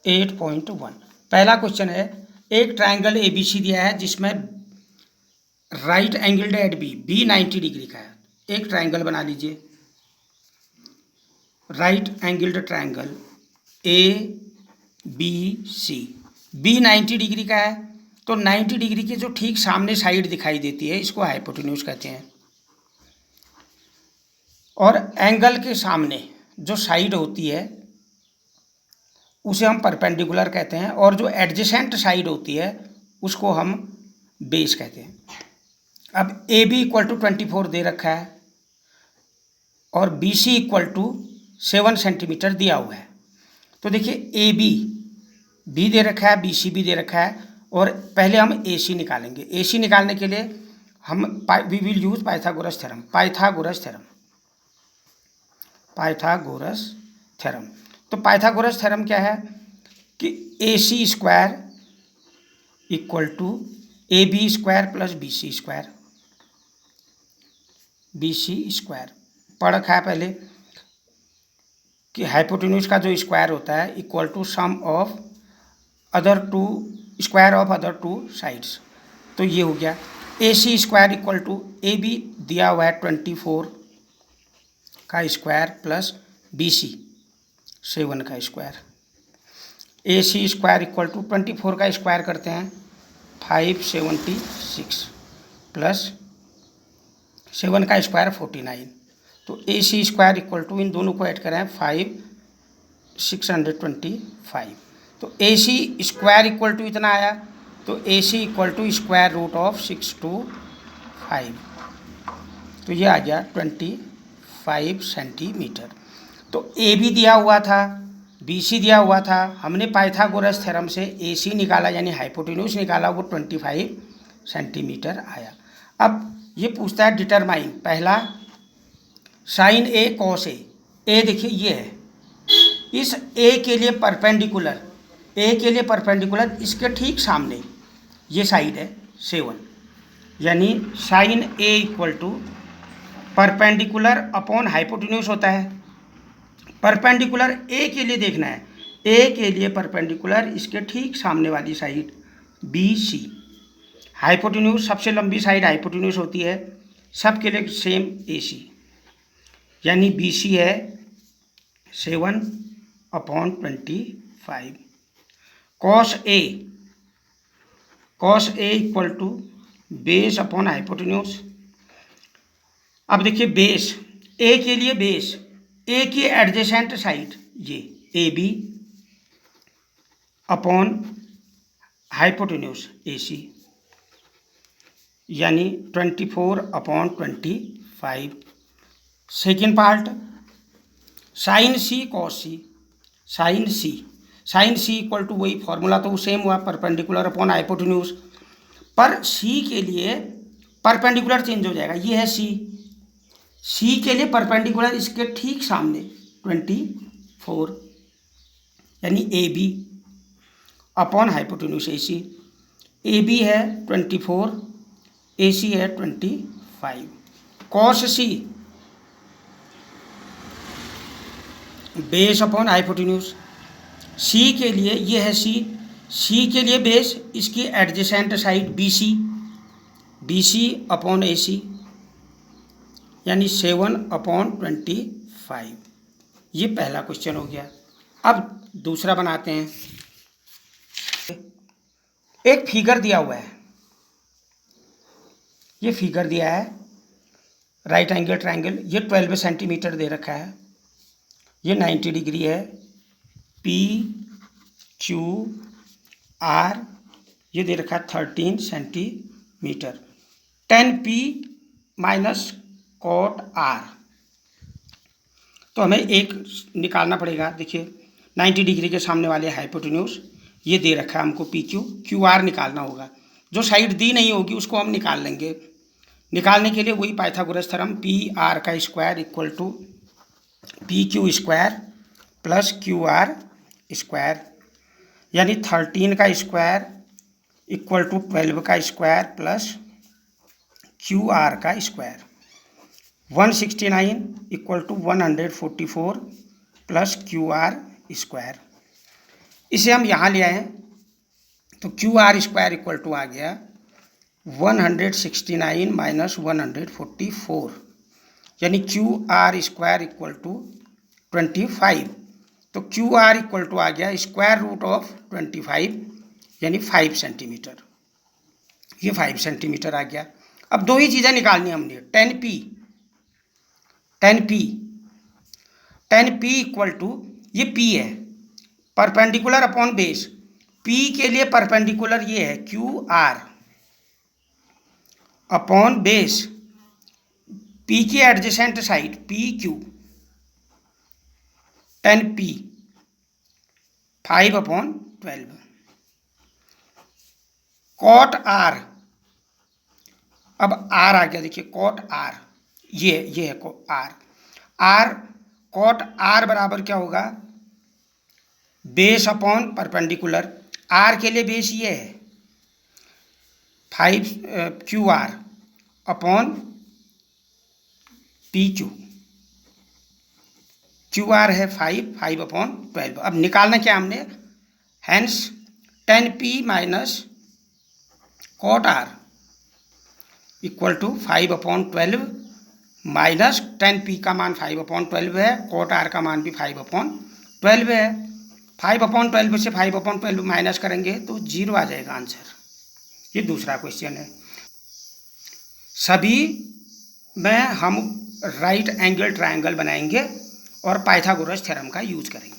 8.1। पहला क्वेश्चन है, एक ट्रायंगल ABC दिया है जिसमें right angled at B 90 degree का है। एक ट्रायंगल बना लीजिए, right angled triangle ABC, B 90 degree का है, तो 90 डिग्री के जो ठीक सामने साइड दिखाई देती है इसको हाइपोटेन्यूज कहते हैं, और एंगल के सामने जो साइड होती है उसे हम परपेंडिकुलर कहते हैं, और जो एडजेसेंट साइड होती है उसको हम बेस कहते हैं। अब ए बी इक्वल टू 24 दे रखा है और B C equal to 7 centimetre दिया हुआ है। तो देखिए ए बी भी दे रखा है, बी सी भी दे रखा है, और पहले हम ए सी निकालेंगे। ए सी निकालने के लिए हम we will use Pythagoras theorem. तो पाइथागोरस थ्योरम क्या है कि A C square equal to A B square plus B C square पढ़ रखा है पहले कि हाइपोटेन्यूज का जो स्क्वायर होता है equal to sum of square of other two sides. तो ये हो गया A C square equal to A B दिया हुआ है 24 का स्क्वायर प्लस बी सी 7 का square. A C square equal to 24 का स्क्वायर करते हैं 576 प्लस 7 का स्क्वायर 49। तो A C square equal to इन दोनों को ऐड करें 625। तो A C square equal to इतना आया, तो A C equal to square root of 625, तो ये आ गया 25 सेंटीमीटर। तो ए बी दिया हुआ था, बी सी दिया हुआ था, हमने पाइथागोरस थ्योरम से ए सी निकाला यानी हाइपोटेन्यूज निकाला, वो 25 सेंटीमीटर आया। अब ये पूछता है डिटरमाइन, पहला साइन ए कॉस ए देखिए ये है, इस ए के लिए परपेंडिकुलर इसके ठीक सामने ये साइड है 7, यानी sine A equal to perpendicular upon hypotenuse होता है। परपेंडिकुलर ए के लिए देखना है, ए के लिए परपेंडिकुलर इसके ठीक सामने वाली साइड बी सी। हाइपोटेन्यूज सबसे लंबी साइड हाइपोटेन्यूज होती है, सबके लिए सेम ए सी, यानी बी सी है 7/25। Cos A equal to base upon hypotenuse. अब देखिए बेस, ए के लिए बेस, ए की एडजेसेंट साइड ये A B upon hypotenuse A C, यानी 24/25। Second part sine C cos C, sine C equal to वही फॉर्मूला तो सेम हुआ, परपेंडिकुलर अपॉन हाइपोटेन्यूज, पर सी के लिए परपेंडिकुलर चेंज हो जाएगा। ये है सी के लिए परपेंडिकुलर इसके ठीक सामने 24, यानी A B upon hypotenuse A C. A B है 24, ए सी है 25। Cos C base upon hypotenuse, C के लिए ये है सी के लिए बेस, इसकी adjacent side B C upon A C, यानी 7/25। ये पहला क्वेश्चन हो गया। अब दूसरा बनाते हैं। एक फिगर दिया हुआ है, ये फिगर दिया है राइट एंगल ट्रायंगल, ये 12 सेंटीमीटर दे रखा है, ये 90 डिग्री है, पी क्यू आर ये दे रखा है 13 centimetre, 10p minus cot are. तो हमें एक निकालना पड़ेगा। देखिए 90 डिग्री के सामने वाले हाइपोटेन्यूज ये दे रखा है हमको, पी क्यू आर निकालना होगा। जो साइड दी नहीं होगी उसको हम निकाल लेंगे। निकालने के लिए वही पाइथागोरस थ्योरम, पी आर का square equal to P Q square plus Q R square, यानी 13 का स्क्वायर इक्वल टू 12 का स्क्वायर प्लस क्यू आर का square. 169 equal to 144 plus Q R square. इसे हम यहाँ ले आए तो Q R square equal to आ गया 169 माइनस 144, यानी Q R square equal to 25। तो क्यू आर इक्वल टू आ गया स्क्वायर रूट ऑफ 25 यानी 5 सेंटीमीटर। ये 5 सेंटीमीटर आ गया। अब दो ही चीज़ें निकालनी हमने, 10p इक्वल टू, ये p है, परपेंडिकुलर अपॉन बेस। p के लिए परपेंडिकुलर ये है Q R upon base, p की adjacent side P Q, 10p 5/12। Cot R, अब आर आ गया, देखिए कॉट आर, ये है आर कॉट आर बराबर क्या होगा, बेस अपॉन परपेंडिकुलर। आर के लिए बेस ये है 5 Q R upon P Q. Q R है 5/12। अब निकालना क्या हमने, hence 10p minus cot R equal to 5/12 minus 10p का मान 5/12 है, कॉट आर का मान भी 5/12 है। 5/12 से 5/12 माइनस करेंगे तो 0 आ जाएगा आंसर। ये दूसरा क्वेश्चन है। सभी में हम राइट एंगल ट्रायंगल बनाएंगे और पाइथागोरस थ्योरम का यूज करेंगे।